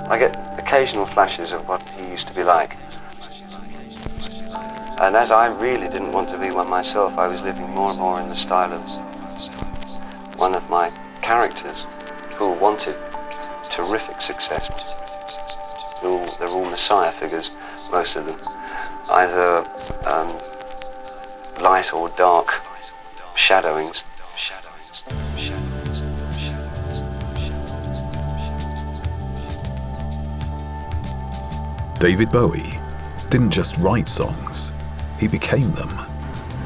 I get occasional flashes of what he used to be like. And as I really didn't want to be one myself, I was living more and more in the style of one of my characters who wanted terrific success. They're all messiah figures, most of them. Either light or dark shadowings. David Bowie didn't just write songs, he became them.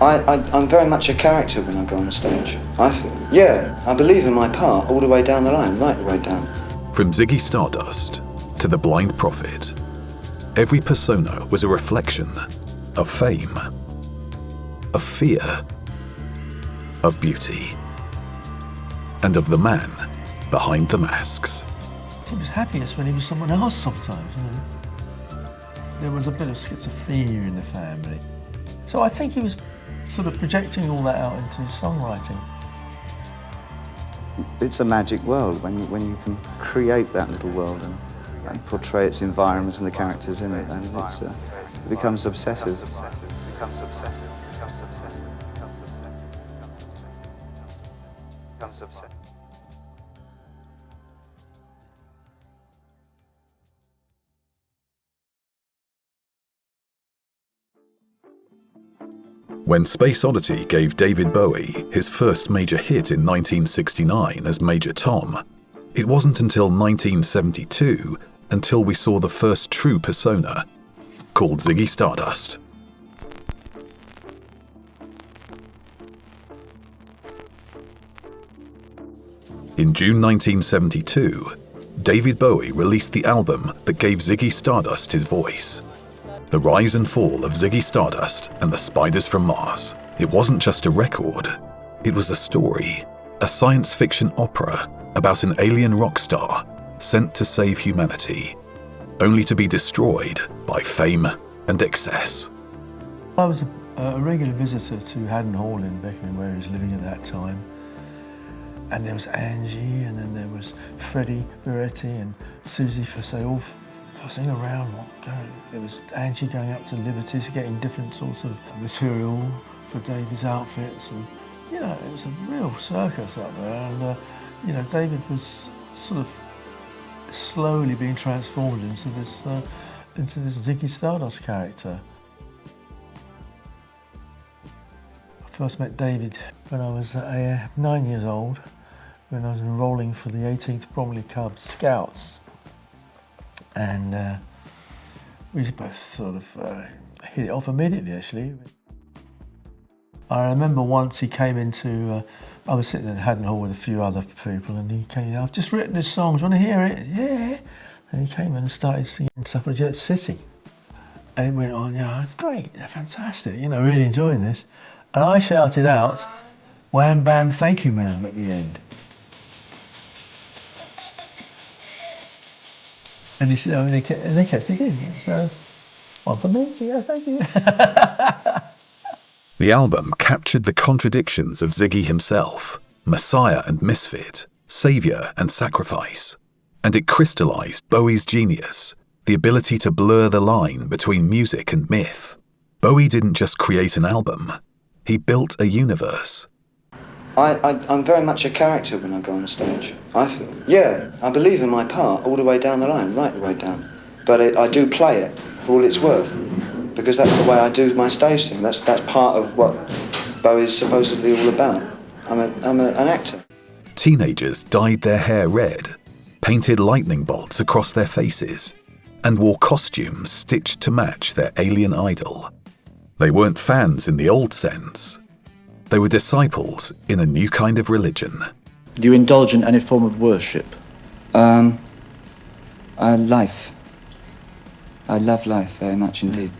I'm very much a character when I go on stage, I feel. Yeah, I believe in my part all the way down the line, right the way down. From Ziggy Stardust to the Blind Prophet, every persona was a reflection of fame, of fear, of beauty, and of the man behind the masks. He was happiest when he was someone else sometimes, you know. There was a bit of schizophrenia in the family. So I think he was sort of projecting all that out into his songwriting. It's a magic world when you can create that little world and portray its environment and the characters in it, and it becomes obsessive. When Space Oddity gave David Bowie his first major hit in 1969 as Major Tom, it wasn't until 1972 until we saw the first true persona, called Ziggy Stardust. In June 1972, David Bowie released the album that gave Ziggy Stardust his voice. The Rise and Fall of Ziggy Stardust and the Spiders from Mars. It wasn't just a record, it was a story, a science fiction opera about an alien rock star sent to save humanity, only to be destroyed by fame and excess. I was a regular visitor to Haddon Hall in Beckenham, where he was living at that time. And there was Angie, and then there was Freddie Beretti and Susie Fossey, all fussing around. There was Angie going up to Liberty's, getting different sorts of material for David's outfits, and you know, it was a real circus up there. And you know, David was sort of slowly being transformed into this Ziggy Stardust character. I first met David when I was 9 years old, when I was enrolling for the 18th Bromley Cubs Scouts. And we both sort of hit it off immediately, actually. I remember once he came into, I was sitting in Haddon Hall with a few other people, and he came in, I've just written this song, do you want to hear it? Yeah. And he came in and started singing Suffragette City. And it went on, yeah, it's great, fantastic, you know, really enjoying this. And I shouted out, wham bam, thank you ma'am, at the end. And he said, oh, and they kept singing it, so, one for me, yeah, thank you. The album captured the contradictions of Ziggy himself, messiah and misfit, saviour and sacrifice. And it crystallised Bowie's genius, the ability to blur the line between music and myth. Bowie didn't just create an album, he built a universe. I'm very much a character when I go on stage, I feel. Yeah, I believe in my part all the way down the line, right the way down. But I do play it for all it's worth, because that's the way I do my stage thing. That's part of what Bowie's supposedly all about. I'm an actor. Teenagers dyed their hair red, painted lightning bolts across their faces, and wore costumes stitched to match their alien idol. They weren't fans in the old sense. They were disciples in a new kind of religion. Do you indulge in any form of worship? Life. I love life very much indeed.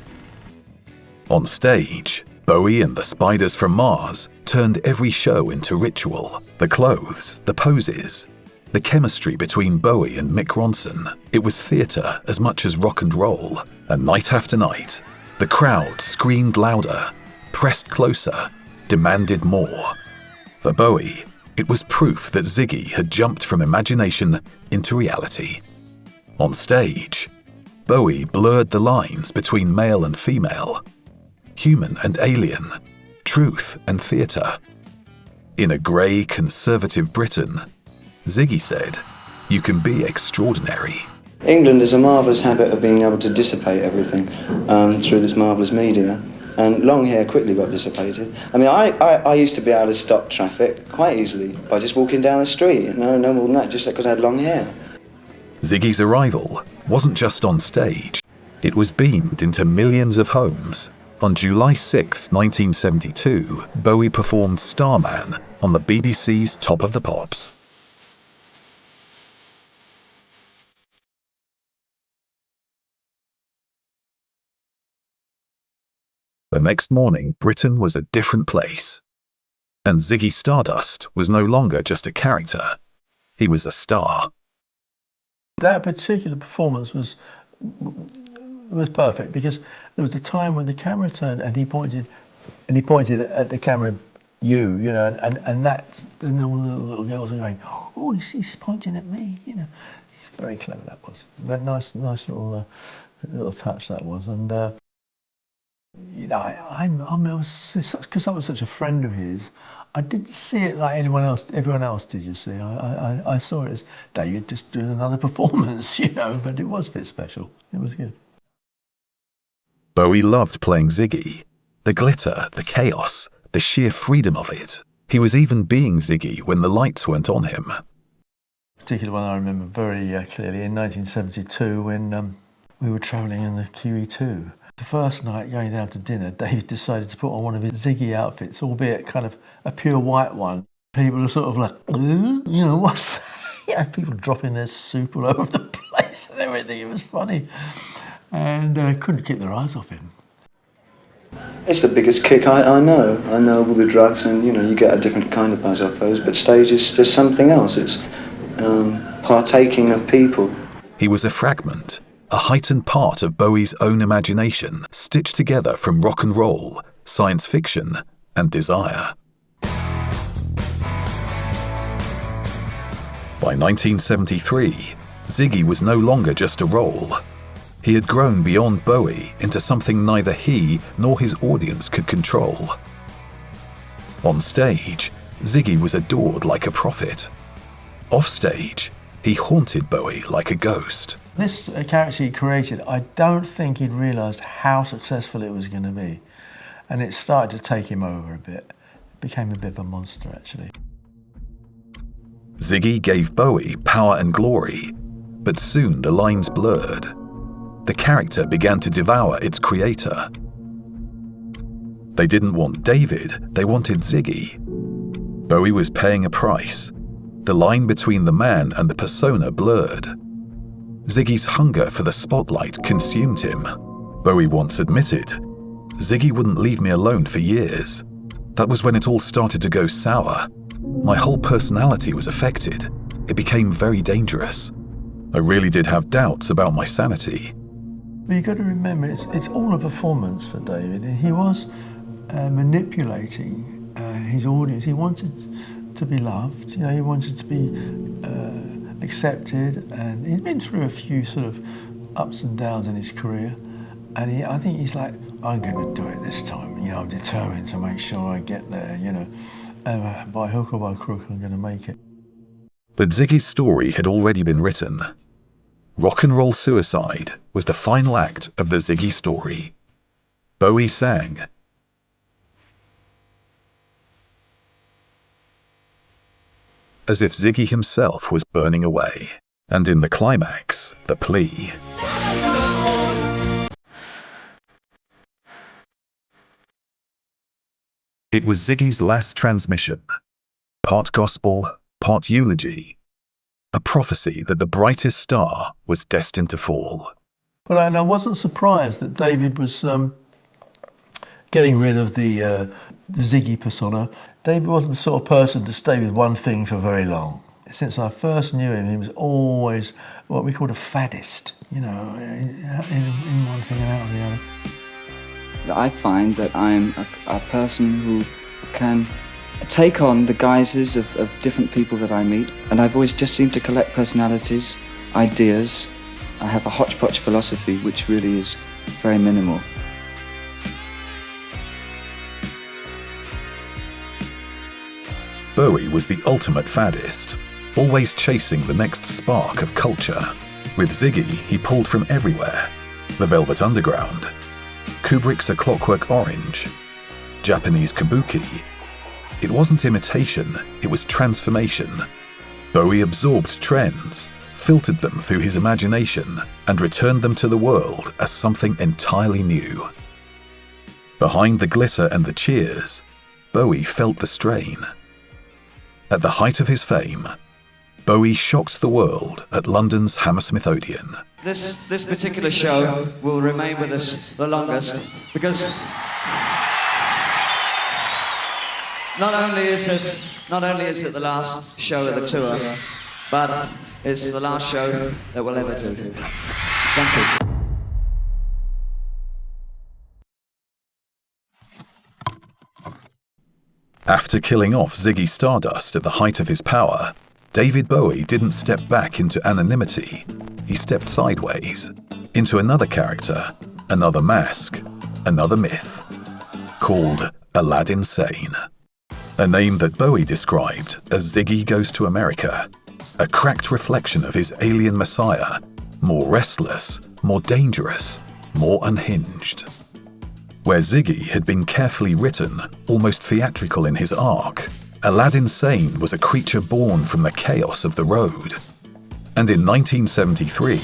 On stage, Bowie and the Spiders from Mars turned every show into ritual. The clothes, the poses, the chemistry between Bowie and Mick Ronson. It was theatre as much as rock and roll. And night after night, the crowd screamed louder, pressed closer, demanded more. For Bowie, it was proof that Ziggy had jumped from imagination into reality. On stage, Bowie blurred the lines between male and female, human and alien, truth and theatre. In a grey, conservative Britain, Ziggy said, "You can be extraordinary." England has a marvellous habit of being able to dissipate everything through this marvellous media, and long hair quickly got dissipated. I mean, I used to be able to stop traffic quite easily by just walking down the street, no more than that, just because I had long hair. Ziggy's arrival wasn't just on stage, it was beamed into millions of homes. On July 6, 1972, Bowie performed Starman on the BBC's Top of the Pops. The next morning, Britain was a different place. And Ziggy Stardust was no longer just a character, he was a star. That particular performance was perfect, because there was a time when the camera turned and he pointed at the camera, you know, and all the little girls were going, "Oh, he's pointing at me," you know. Very clever that was. But nice little touch that was, and you know, because I was such a friend of his, I didn't see it like everyone else did. You see, I saw it as David just doing another performance, you know. But it was a bit special. It was good. Bowie loved playing Ziggy. The glitter, the chaos, the sheer freedom of it. He was even being Ziggy when the lights weren't on him. Particular one I remember very clearly in 1972 when we were travelling in the QE2. The first night going down to dinner, David decided to put on one of his Ziggy outfits, albeit kind of a pure white one. People were sort of like, you know, what's that? You know, people dropping their soup all over the place and everything. It was funny. And couldn't keep their eyes off him. It's the biggest kick I know. I know all the drugs, and you know, you get a different kind of buzz off those, but stage is just something else. It's partaking of people. He was a fragment, a heightened part of Bowie's own imagination, stitched together from rock and roll, science fiction, and desire. By 1973, Ziggy was no longer just a role. He had grown beyond Bowie into something neither he nor his audience could control. On stage, Ziggy was adored like a prophet. Off stage, he haunted Bowie like a ghost. This character he created, I don't think he'd realised how successful it was going to be. And it started to take him over a bit. It became a bit of a monster, actually. Ziggy gave Bowie power and glory, but soon the lines blurred. The character began to devour its creator. They didn't want David, they wanted Ziggy. Bowie was paying a price. The line between the man and the persona blurred. Ziggy's hunger for the spotlight consumed him. Bowie once admitted, "Ziggy wouldn't leave me alone for years. That was when it all started to go sour. My whole personality was affected. It became very dangerous. I really did have doubts about my sanity." But you've got to remember, it's all a performance for David. And he was manipulating his audience. He wanted to be loved, you know, he wanted to be accepted, and he'd been through a few sort of ups and downs in his career. And I think he's like, I'm going to do it this time. You know, I'm determined to make sure I get there, you know. By hook or by crook, I'm going to make it. But Ziggy's story had already been written. Rock and roll suicide was the final act of the Ziggy story. Bowie sang, as if Ziggy himself was burning away, and in the climax, the plea. It was Ziggy's last transmission, part gospel, part eulogy, a prophecy that the brightest star was destined to fall. But I wasn't surprised that David was getting rid of the Ziggy persona. David wasn't the sort of person to stay with one thing for very long. Since I first knew him, he was always what we called a faddist, you know, in one thing and out of the other. I find that I'm a person who can take on the guises of different people that I meet, and I've always just seemed to collect personalities, ideas, I have a hodgepodge philosophy which really is very minimal. Bowie was the ultimate faddist, always chasing the next spark of culture. With Ziggy, he pulled from everywhere. The Velvet Underground, Kubrick's A Clockwork Orange, Japanese kabuki. It wasn't imitation, it was transformation. Bowie absorbed trends, filtered them through his imagination, and returned them to the world as something entirely new. Behind the glitter and the cheers, Bowie felt the strain. At the height of his fame, Bowie shocked the world at London's Hammersmith Odeon. This particular show will remain with us the longest because not only is it the last show of the tour, but it's the last show that we'll ever do. Thank you. After killing off Ziggy Stardust at the height of his power, David Bowie didn't step back into anonymity. He stepped sideways, into another character, another mask, another myth, called Aladdin Sane. A name that Bowie described as Ziggy Goes to America, a cracked reflection of his alien messiah, more restless, more dangerous, more unhinged. Where Ziggy had been carefully written, almost theatrical in his arc, Aladdin Sane was a creature born from the chaos of the road. And in 1973,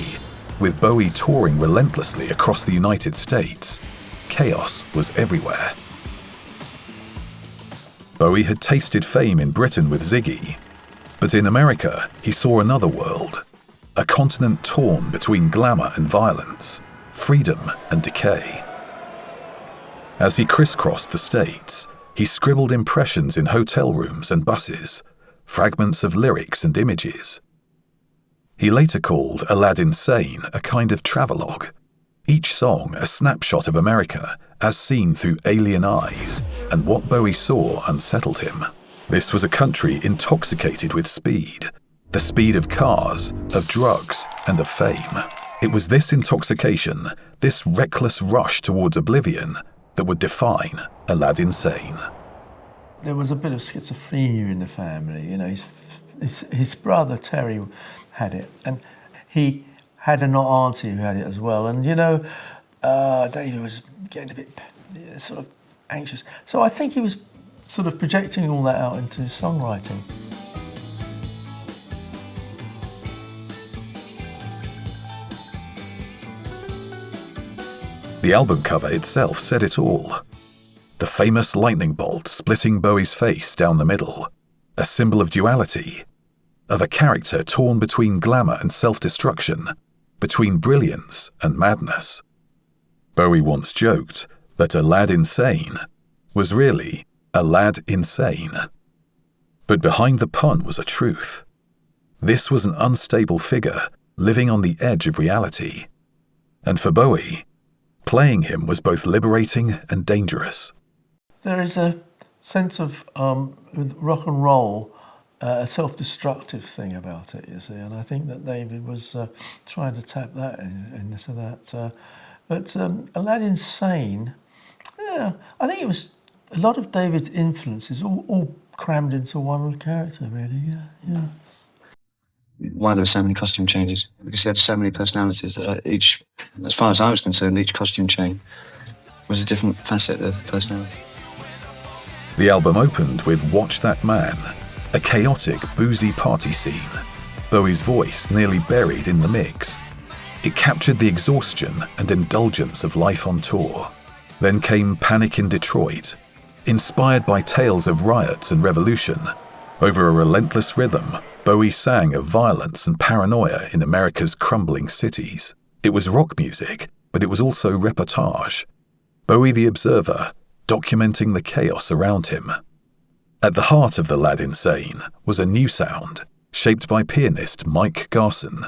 with Bowie touring relentlessly across the United States, chaos was everywhere. Bowie had tasted fame in Britain with Ziggy, but in America he saw another world, a continent torn between glamour and violence, freedom and decay. As he crisscrossed the States, he scribbled impressions in hotel rooms and buses, fragments of lyrics and images. He later called Aladdin Sane a kind of travelogue, each song a snapshot of America as seen through alien eyes, and what Bowie saw unsettled him. This was a country intoxicated with speed, the speed of cars, of drugs, and of fame. It was this intoxication, this reckless rush towards oblivion, that would define Aladdin Sane. There was a bit of schizophrenia in the family. You know, his brother Terry had it, and he had an auntie who had it as well. And you know, David was getting a bit sort of anxious. So I think he was sort of projecting all that out into his songwriting. The album cover itself said it all. The famous lightning bolt splitting Bowie's face down the middle, a symbol of duality, of a character torn between glamour and self-destruction, between brilliance and madness. Bowie once joked that Aladdin Sane was really a lad insane. But behind the pun was a truth. This was an unstable figure living on the edge of reality. And for Bowie, playing him was both liberating and dangerous. There is a sense of, with rock and roll, a self-destructive thing about it, you see, and I think that David was trying to tap that into that. But Aladdin Sane, yeah, I think it was a lot of David's influences all crammed into one character, really, yeah. Why there were so many costume changes, because he had so many personalities that each, as far as I was concerned, each costume change was a different facet of personality. The album opened with Watch That Man, a chaotic, boozy party scene, Bowie's voice nearly buried in the mix. It captured the exhaustion and indulgence of life on tour. Then came Panic in Detroit, inspired by tales of riots and revolution. Over a relentless rhythm, Bowie sang of violence and paranoia in America's crumbling cities. It was rock music, but it was also reportage. Bowie the observer, documenting the chaos around him. At the heart of the Aladdin Sane was a new sound, shaped by pianist Mike Garson.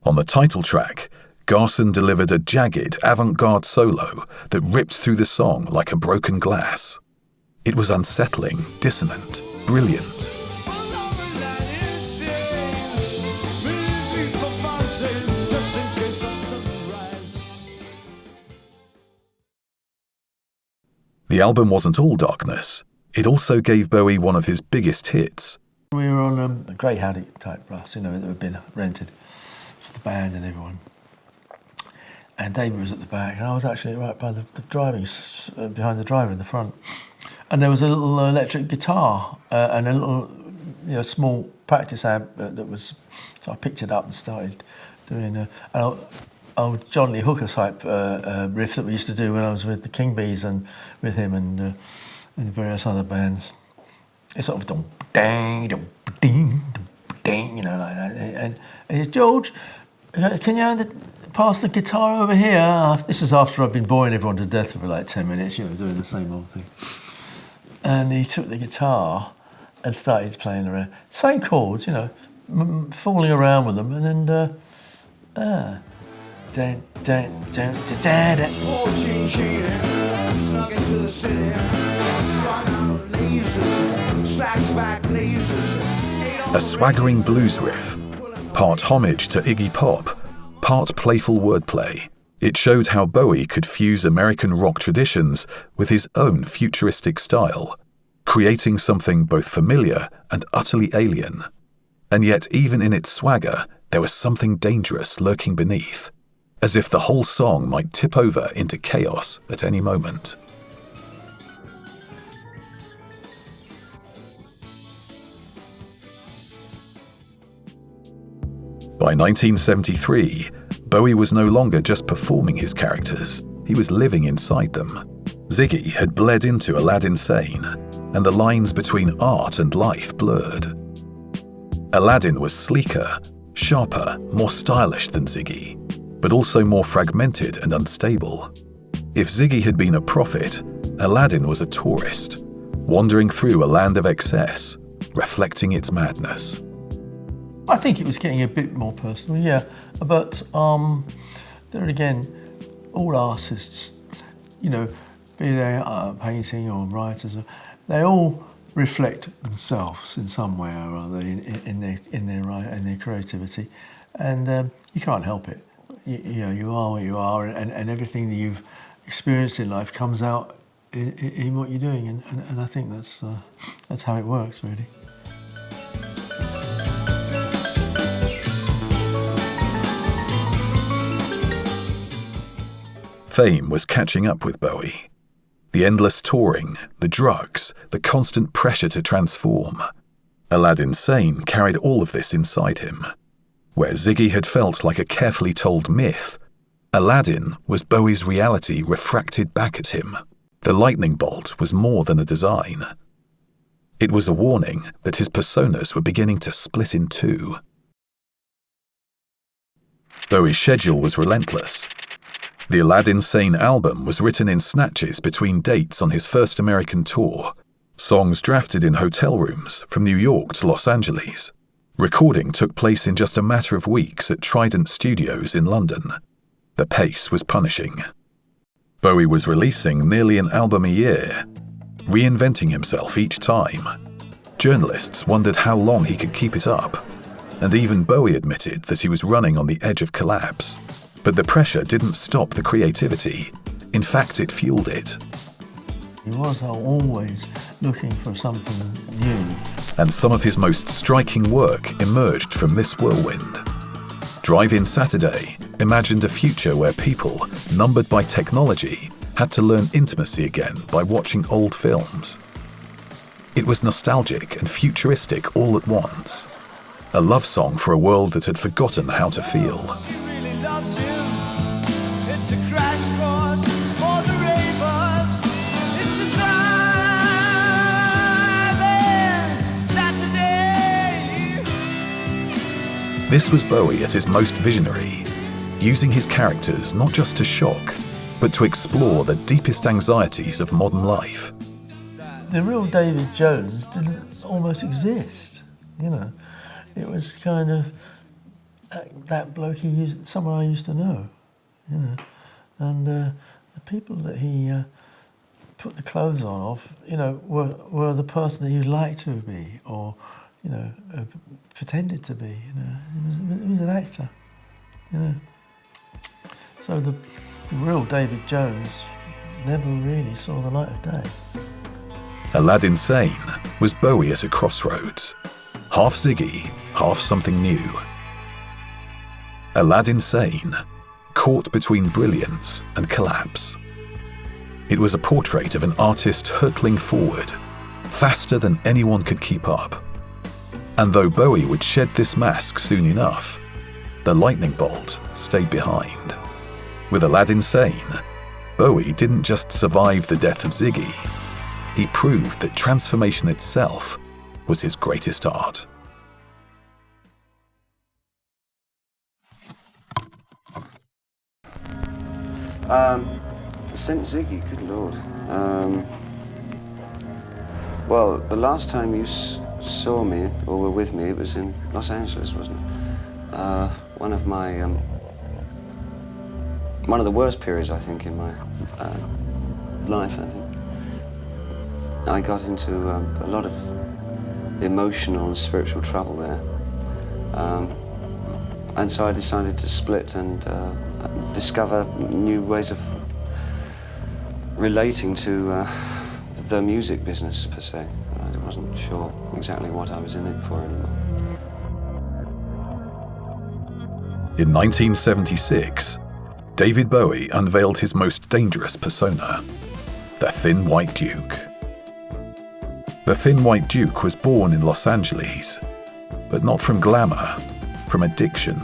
On the title track, Garson delivered a jagged, avant-garde solo that ripped through the song like a broken glass. It was unsettling, dissonant, brilliant. The album wasn't all darkness. It also gave Bowie one of his biggest hits. We were on a Greyhound type bus, that had been rented for the band and everyone. And David was at the back, and I was actually right by the driving, behind the driver in the front. And there was a little electric guitar and a little, small practice amp that was. So I picked it up and started doing an old John Lee Hooker type riff that we used to do when I was with the King Bees and with him and various other bands. It's sort of dum dang dum ding dum ding, like that. And he said, George, can you pass the guitar over here? This is after I've been boring everyone to death for like 10 minutes, doing the same old thing. And he took the guitar and started playing around. Same chords, fooling around with them, and then dan dan dan da da da. A swaggering blues riff, part homage to Iggy Pop, part playful wordplay. It showed how Bowie could fuse American rock traditions with his own futuristic style, creating something both familiar and utterly alien. And yet, even in its swagger, there was something dangerous lurking beneath, as if the whole song might tip over into chaos at any moment. By 1973, Bowie was no longer just performing his characters, he was living inside them. Ziggy had bled into Aladdin Sane, and the lines between art and life blurred. Aladdin was sleeker, sharper, more stylish than Ziggy, but also more fragmented and unstable. If Ziggy had been a prophet, Aladdin was a tourist, wandering through a land of excess, reflecting its madness. I think it was getting a bit more personal, yeah. But there again, all artists, be they painting or writers, they all reflect themselves in some way or other in their creativity, and you can't help it. You are what you are, and everything that you've experienced in life comes out in what you're doing, and I think that's how it works, really. Fame was catching up with Bowie. The endless touring, the drugs, the constant pressure to transform. Aladdin Sane carried all of this inside him. Where Ziggy had felt like a carefully told myth, Aladdin was Bowie's reality refracted back at him. The lightning bolt was more than a design. It was a warning that his personas were beginning to split in two. Bowie's schedule was relentless. The Aladdin Sane album was written in snatches between dates on his first American tour, songs drafted in hotel rooms from New York to Los Angeles. Recording took place in just a matter of weeks at Trident Studios in London. The pace was punishing. Bowie was releasing nearly an album a year, reinventing himself each time. Journalists wondered how long he could keep it up, and even Bowie admitted that he was running on the edge of collapse. But the pressure didn't stop the creativity. In fact, it fueled it. He was always looking for something new. And some of his most striking work emerged from this whirlwind. Drive-In Saturday imagined a future where people, numbered by technology, had to learn intimacy again by watching old films. It was nostalgic and futuristic all at once. A love song for a world that had forgotten how to feel. It's a crash course for the ravers. It's a drive-in Saturday. This was Bowie at his most visionary, using his characters not just to shock, but to explore the deepest anxieties of modern life. The real David Jones didn't almost exist, It was kind of that bloke someone I used to know. And the people that he put the clothes on were the person that he would like to be, or pretended to be. He was an actor. So the real David Jones never really saw the light of day. Aladdin Sane was Bowie at a crossroads. Half Ziggy, half something new. Aladdin Sane, caught between brilliance and collapse. It was a portrait of an artist hurtling forward, faster than anyone could keep up. And though Bowie would shed this mask soon enough, the lightning bolt stayed behind. With Aladdin Sane, Bowie didn't just survive the death of Ziggy, he proved that transformation itself was his greatest art. Since Ziggy, good Lord. Well, the last time you saw me or were with me, it was in Los Angeles, wasn't it? One of the worst periods, I think, in my life, I think. I got into a lot of emotional and spiritual trouble there. And so I decided to split and discover new ways of relating to the music business, per se. I wasn't sure exactly what I was in it for anymore. In 1976, David Bowie unveiled his most dangerous persona, the Thin White Duke. The Thin White Duke was born in Los Angeles, but not from glamour, from addiction.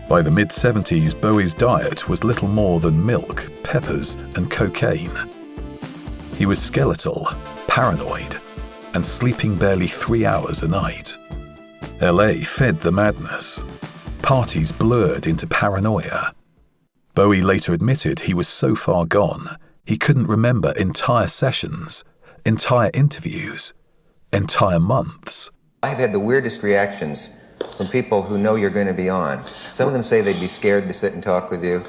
By the mid-70s, Bowie's diet was little more than milk, peppers, and cocaine. He was skeletal, paranoid, and sleeping barely 3 hours a night. LA fed the madness. Parties blurred into paranoia. Bowie later admitted he was so far gone, he couldn't remember entire sessions, entire interviews, entire months. I've had the weirdest reactions from people who know you're going to be on. Some of them say they'd be scared to sit and talk with you.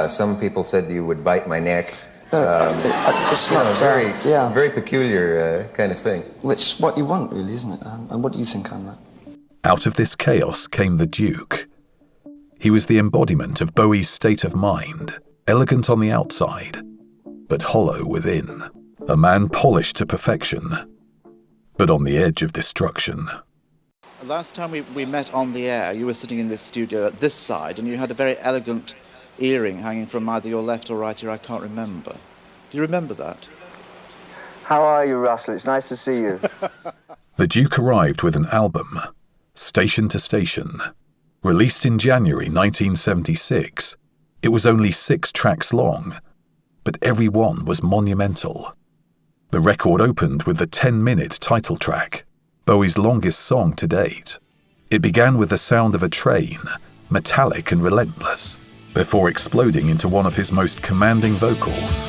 Some people said you would bite my neck. It's not very peculiar kind of thing. It's what you want, really, isn't it? And what do you think I'm like? Out of this chaos came the Duke. He was the embodiment of Bowie's state of mind, elegant on the outside, but hollow within. A man polished to perfection, but on the edge of destruction. Last time we met on the air, you were sitting in this studio at this side, and you had a very elegant earring hanging from either your left or right ear. I can't remember. Do you remember that? How are you, Russell? It's nice to see you. The Duke arrived with an album, Station to Station. Released in January 1976, it was only 6 tracks long, but every one was monumental. The record opened with the 10-minute title track, Bowie's longest song to date. It began with the sound of a train, metallic and relentless, before exploding into one of his most commanding vocals.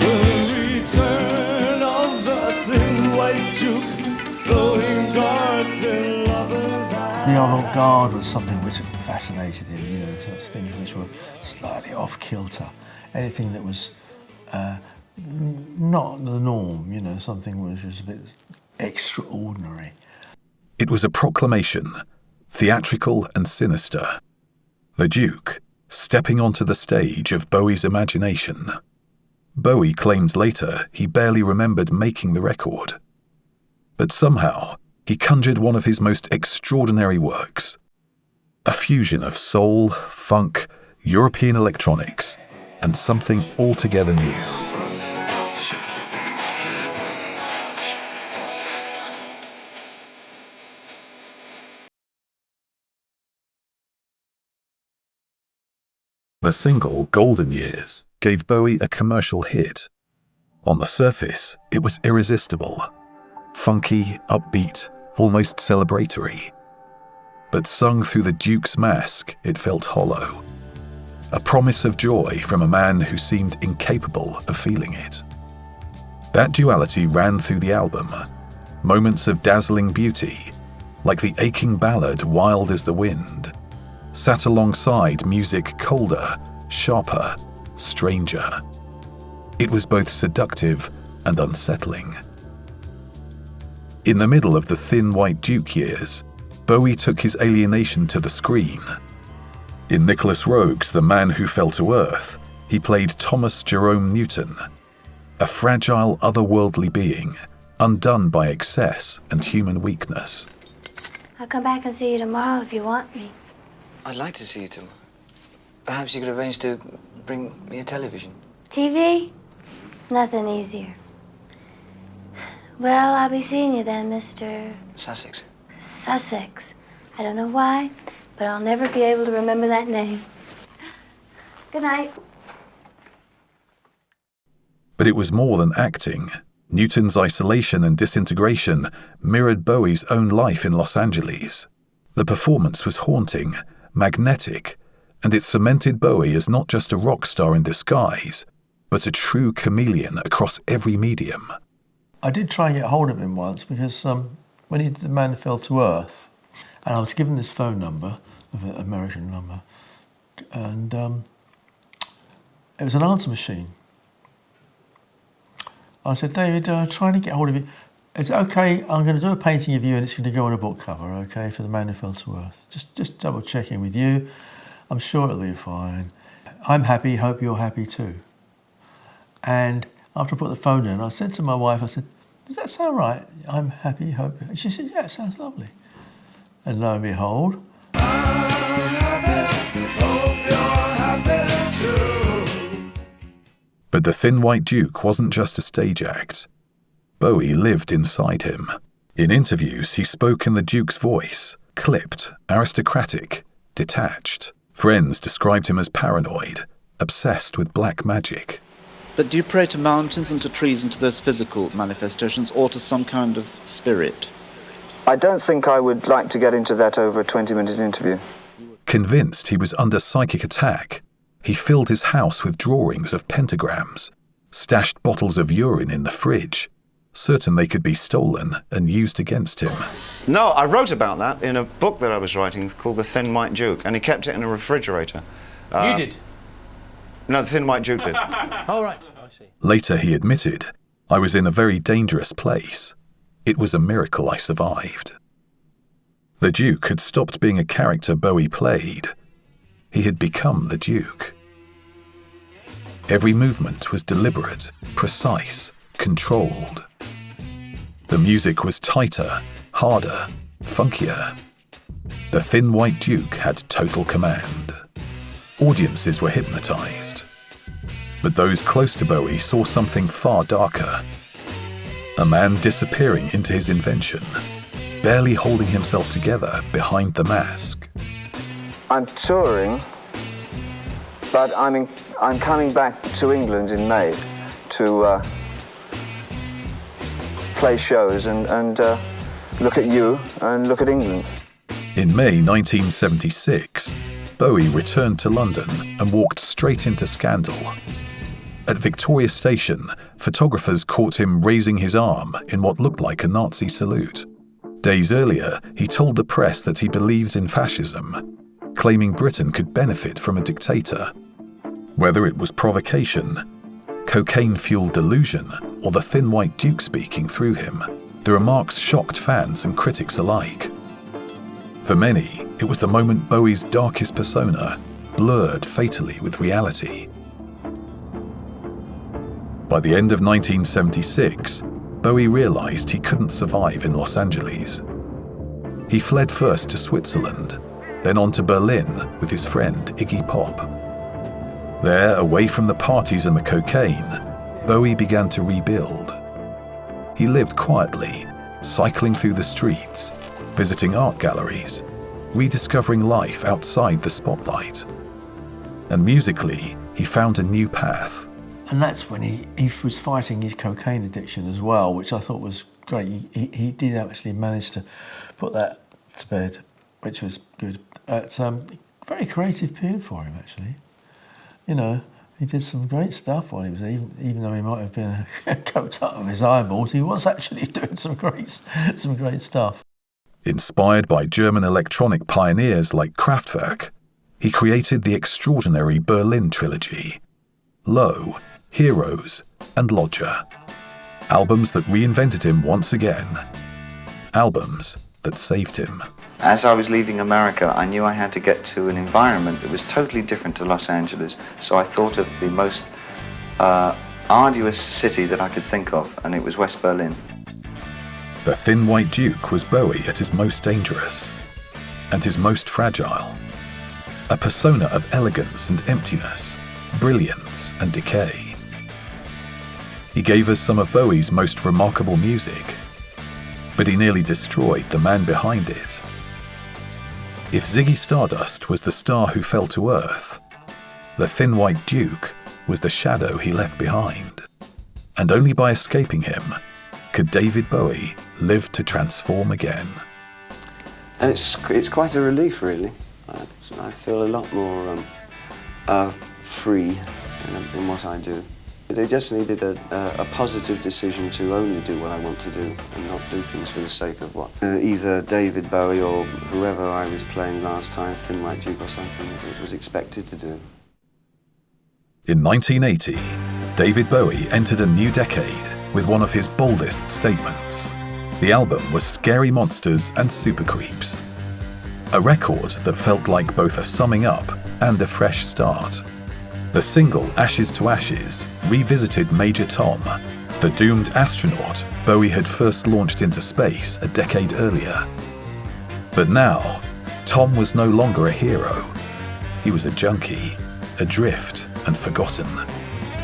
The return of the thin white Duke, throwing darts in lovers' eyes. The avant-garde was something which fascinated him, you know, sort of things which were slightly off-kilter. Anything that was not the norm, you know, something which was a bit extraordinary. It was a proclamation, theatrical and sinister. The Duke, stepping onto the stage of Bowie's imagination. Bowie claimed later he barely remembered making the record. But somehow, he conjured one of his most extraordinary works. A fusion of soul, funk, European electronics, and something altogether new. The single Golden Years gave Bowie a commercial hit. On the surface, it was irresistible. Funky, upbeat, almost celebratory. But sung through the Duke's mask, it felt hollow. A promise of joy from a man who seemed incapable of feeling it. That duality ran through the album. Moments of dazzling beauty, like the aching ballad Wild as the Wind, sat alongside music colder, sharper, stranger. It was both seductive and unsettling. In the middle of the Thin White Duke years, Bowie took his alienation to the screen. In Nicholas Roeg's The Man Who Fell to Earth, he played Thomas Jerome Newton, a fragile, otherworldly being, undone by excess and human weakness. I'll come back and see you tomorrow if you want me. I'd like to see you tomorrow. Perhaps you could arrange to bring me a television. TV? Nothing easier. Well, I'll be seeing you then, Mr. Sussex. Sussex. I don't know why, but I'll never be able to remember that name. Good night. But it was more than acting. Newton's isolation and disintegration mirrored Bowie's own life in Los Angeles. The performance was haunting, magnetic, and it cemented Bowie as not just a rock star in disguise, but a true chameleon across every medium. I did try and get hold of him once because when he did The Man Fell to Earth, and I was given this phone number, an American number, and it was an answer machine. I said, David, trying to get hold of you. It's okay, I'm going to do a painting of you and it's going to go on a book cover, okay, for The Man Who Fell to Earth. Just double checking with you. I'm sure it'll be fine. I'm happy, hope you're happy too. And after I put the phone in, I said to my wife, I said, does that sound right? I'm happy, hope. And she said, yeah, it sounds lovely. And lo and behold, But the Thin White Duke wasn't just a stage act. Bowie lived inside him. In interviews, he spoke in the Duke's voice, clipped, aristocratic, detached. Friends described him as paranoid, obsessed with black magic. But do you pray to mountains and to trees and to those physical manifestations, or to some kind of spirit? I don't think I would like to get into that over a 20-minute interview. Convinced he was under psychic attack, he filled his house with drawings of pentagrams, stashed bottles of urine in the fridge, certain they could be stolen and used against him. No, I wrote about that in a book that I was writing called The Thin White Duke, and he kept it in a refrigerator. You did? No, The Thin White Duke did. Oh, right. I see. Later he admitted, I was in a very dangerous place. It was a miracle I survived. The Duke had stopped being a character Bowie played. He had become the Duke. Every movement was deliberate, precise, controlled. The music was tighter, harder, funkier. The Thin White Duke had total command. Audiences were hypnotized. But those close to Bowie saw something far darker. A man disappearing into his invention, barely holding himself together behind the mask. I'm touring, but I'm coming back to England in May to play shows and look at you and look at England. In May 1976, Bowie returned to London and walked straight into scandal. At Victoria Station, photographers caught him raising his arm in what looked like a Nazi salute. Days earlier, he told the press that he believed in fascism, claiming Britain could benefit from a dictator. Whether it was provocation, cocaine-fueled delusion, or the Thin White Duke speaking through him, the remarks shocked fans and critics alike. For many, it was the moment Bowie's darkest persona blurred fatally with reality. By the end of 1976, Bowie realized he couldn't survive in Los Angeles. He fled first to Switzerland, then on to Berlin with his friend Iggy Pop. There, away from the parties and the cocaine, Bowie began to rebuild. He lived quietly, cycling through the streets, visiting art galleries, rediscovering life outside the spotlight. And musically, he found a new path. and that's when he was fighting his cocaine addiction as well, which I thought was great. He did actually manage to put that to bed, which was good. It's a very creative period for him, actually. You know, he did some great stuff while he was, even though he might have been coked up of his eyeballs, he was actually doing some great stuff. Inspired by German electronic pioneers like Kraftwerk, he created the extraordinary Berlin trilogy, Low, Heroes, and Lodger. Albums that reinvented him once again. Albums that saved him. As I was leaving America, I knew I had to get to an environment that was totally different to Los Angeles. So I thought of the most arduous city that I could think of, and it was West Berlin. The Thin White Duke was Bowie at his most dangerous and his most fragile. A persona of elegance and emptiness, brilliance and decay. He gave us some of Bowie's most remarkable music, but he nearly destroyed the man behind it. If Ziggy Stardust was the star who fell to earth, the Thin White Duke was the shadow he left behind. And only by escaping him could David Bowie live to transform again. And it's quite a relief, really. I feel a lot more free in what I do. They just needed a positive decision to only do what I want to do and not do things for the sake of what either David Bowie or whoever I was playing last time, Thin White Duke or something, was expected to do. In 1980, David Bowie entered a new decade with one of his boldest statements. The album was Scary Monsters and Super Creeps, a record that felt like both a summing up and a fresh start. The single Ashes to Ashes revisited Major Tom, the doomed astronaut Bowie had first launched into space a decade earlier. But now, Tom was no longer a hero. He was a junkie, adrift and forgotten.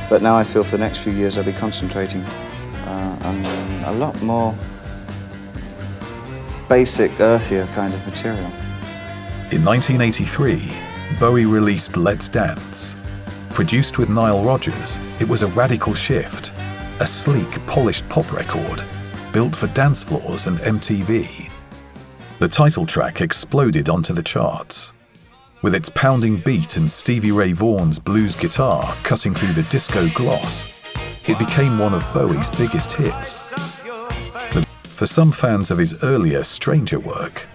But now I feel for the next few years I'll be concentrating on a lot more basic, earthier kind of material. In 1983, Bowie released Let's Dance. Produced with Nile Rodgers, it was a radical shift, a sleek, polished pop record built for dance floors and MTV. The title track exploded onto the charts. With its pounding beat and Stevie Ray Vaughan's blues guitar cutting through the disco gloss, it became one of Bowie's biggest hits. But for some fans of his earlier, stranger work,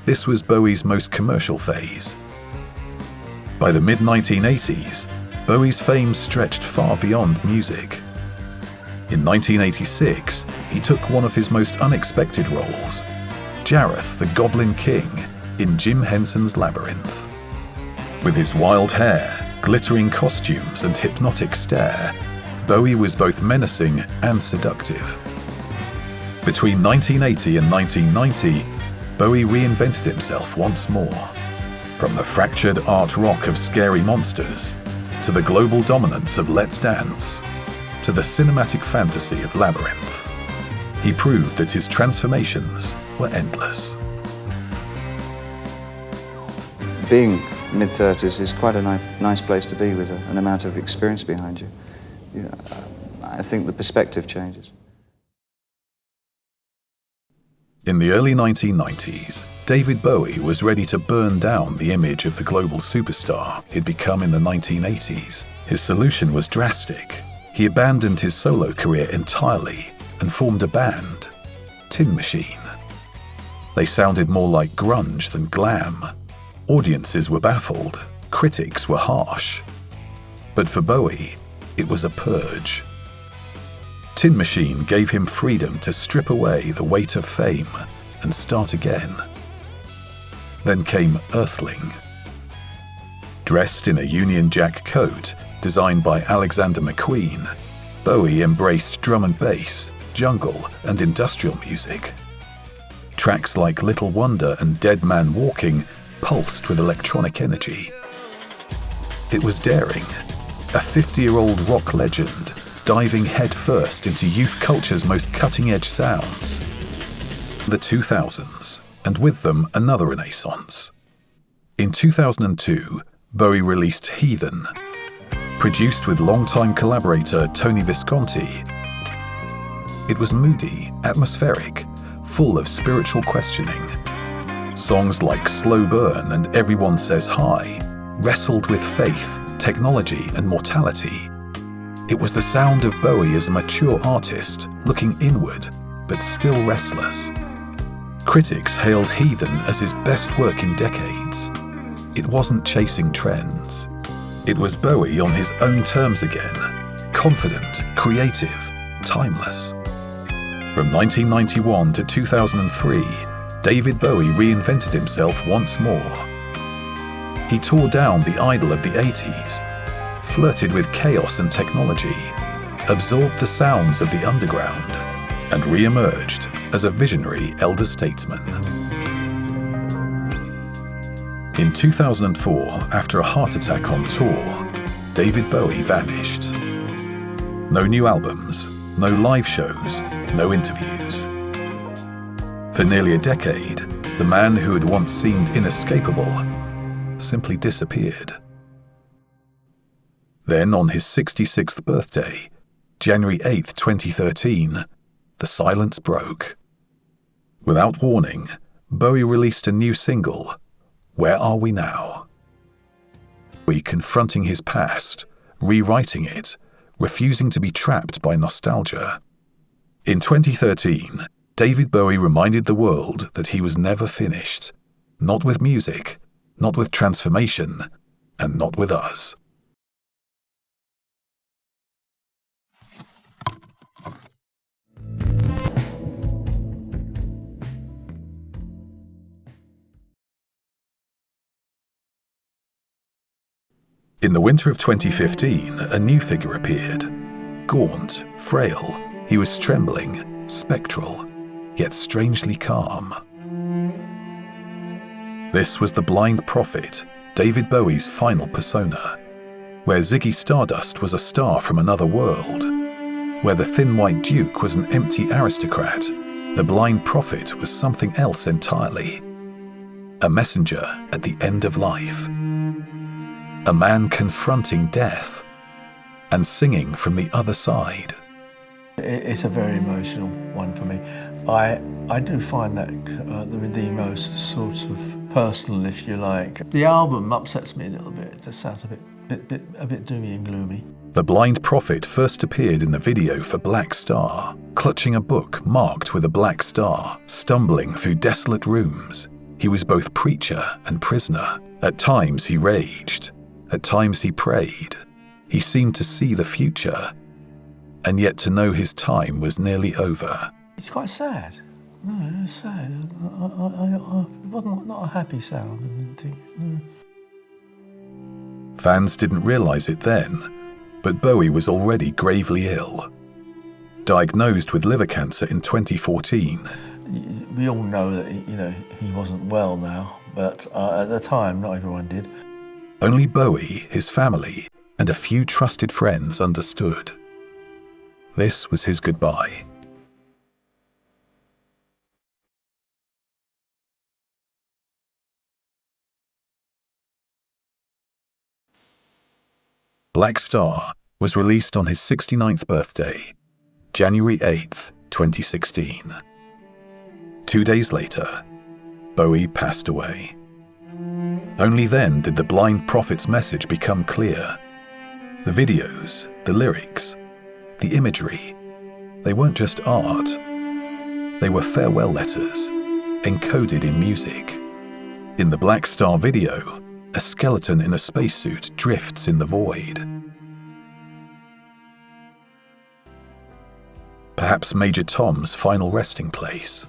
this was Bowie's most commercial phase. By the mid-1980s, Bowie's fame stretched far beyond music. In 1986, he took one of his most unexpected roles, Jareth the Goblin King in Jim Henson's Labyrinth. With his wild hair, glittering costumes and hypnotic stare, Bowie was both menacing and seductive. Between 1980 and 1990, Bowie reinvented himself once more. From the fractured art rock of Scary Monsters, to the global dominance of Let's Dance, to the cinematic fantasy of Labyrinth, he proved that his transformations were endless. Being mid-30s is quite a nice place to be with an amount of experience behind you. I think the perspective changes. In the early 1990s, David Bowie was ready to burn down the image of the global superstar he'd become in the 1980s. His solution was drastic. He abandoned his solo career entirely and formed a band, Tin Machine. They sounded more like grunge than glam. Audiences were baffled, critics were harsh. But for Bowie, it was a purge. Tin Machine gave him freedom to strip away the weight of fame and start again. Then came Earthling. Dressed in a Union Jack coat designed by Alexander McQueen, Bowie embraced drum and bass, jungle and industrial music. Tracks like Little Wonder and Dead Man Walking pulsed with electronic energy. It was daring, a 50-year-old rock legend diving headfirst into youth culture's most cutting-edge sounds. The 2000s, and with them another renaissance. In 2002, Bowie released Heathen. Produced with longtime collaborator Tony Visconti, it was moody, atmospheric, full of spiritual questioning. Songs like Slow Burn and Everyone Says Hi wrestled with faith, technology, and mortality. It was the sound of Bowie as a mature artist, looking inward, but still restless. Critics hailed Heathen as his best work in decades. It wasn't chasing trends. It was Bowie on his own terms again, confident, creative, timeless. From 1991 to 2003, David Bowie reinvented himself once more. He tore down the idol of the 80s, flirted with chaos and technology, absorbed the sounds of the underground, and re-emerged as a visionary elder statesman. In 2004, after a heart attack on tour, David Bowie vanished. No new albums, no live shows, no interviews. For nearly a decade, the man who had once seemed inescapable simply disappeared. Then, on his 66th birthday, January 8, 2013, the silence broke. Without warning, Bowie released a new single, Where Are We Now? Bowie confronting his past, rewriting it, refusing to be trapped by nostalgia. In 2013, David Bowie reminded the world that he was never finished, not with music, not with transformation, and not with us. In the winter of 2015, a new figure appeared. Gaunt, frail, he was trembling, spectral, yet strangely calm. This was the blind prophet, David Bowie's final persona, where Ziggy Stardust was a star from another world, where the thin white duke was an empty aristocrat. The blind prophet was something else entirely. A messenger at the end of life. A man confronting death and singing from the other side. It's a very emotional one for me. I do find that the most sort of personal, if you like. The album upsets me a little bit. It just sounds a bit doomy and gloomy. The blind prophet first appeared in the video for Black Star, clutching a book marked with a black star, stumbling through desolate rooms. He was both preacher and prisoner. At times he raged. At times he prayed. He seemed to see the future, and yet to know his time was nearly over. It's quite sad. No, it was sad. It wasn't not a happy sound. I didn't think. No. Fans didn't realise it then, but Bowie was already gravely ill. Diagnosed with liver cancer in 2014. We all know that he wasn't well now, but at the time, not everyone did. Only Bowie, his family, and a few trusted friends understood. This was his goodbye. Black Star was released on his 69th birthday, January 8th, 2016. 2 days later, Bowie passed away. Only then did the blind prophet's message become clear. The videos, the lyrics, the imagery, they weren't just art. They were farewell letters, encoded in music. In the Black Star video, a skeleton in a spacesuit drifts in the void. Perhaps Major Tom's final resting place.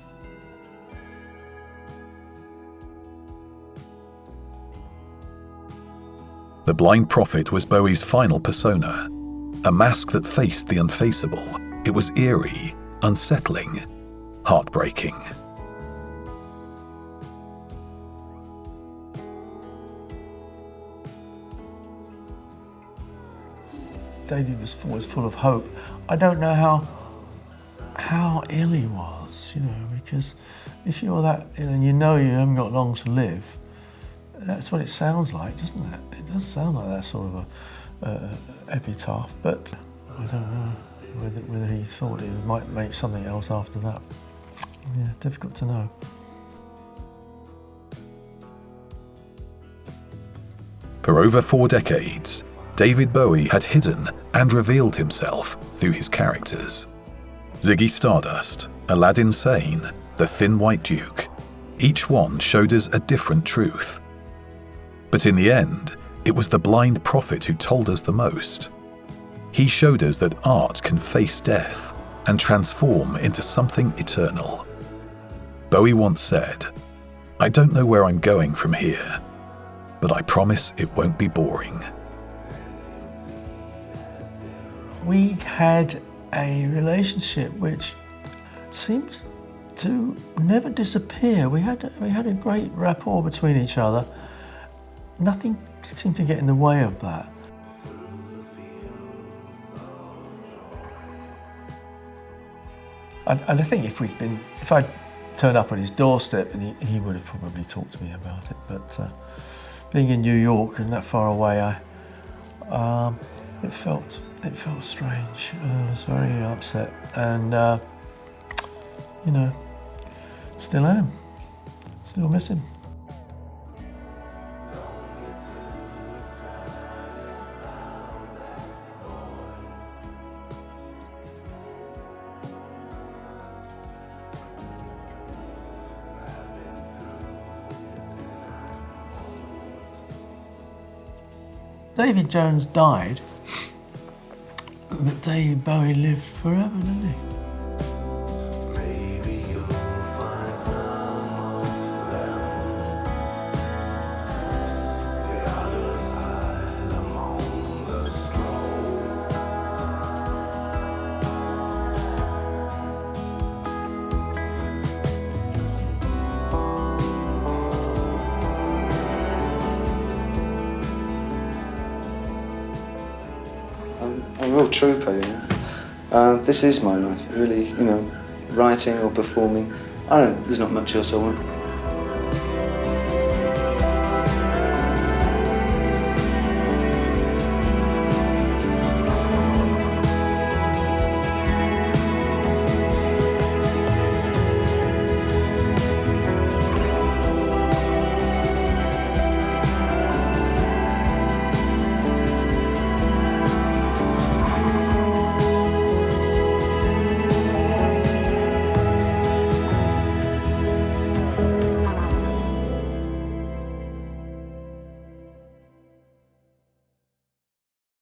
The blind prophet was Bowie's final persona, a mask that faced the unfaceable. It was eerie, unsettling, heartbreaking. David was full of hope. I don't know how ill he was, because if you're that ill and you haven't got long to live, that's what it sounds like, doesn't it? It does sound like that sort of a epitaph, but I don't know whether he thought he might make something else after that. Yeah, difficult to know. For over 4 decades, David Bowie had hidden and revealed himself through his characters. Ziggy Stardust, Aladdin Sane, the Thin White Duke, each one showed us a different truth. But in the end, it was the blind prophet who told us the most. He showed us that art can face death and transform into something eternal. Bowie once said, "I don't know where I'm going from here, but I promise it won't be boring." We had a relationship which seemed to never disappear. We had a great rapport between each other. Nothing seemed to get in the way of that. I think if I'd turned up on his doorstep, and he would have probably talked to me about it. But being in New York and that far away, it felt strange. I was very upset, and still am. Still miss him. David Jones died, but David Bowie lived forever, didn't he? I'm a real trooper, this is my life, really, writing or performing. There's not much else I want.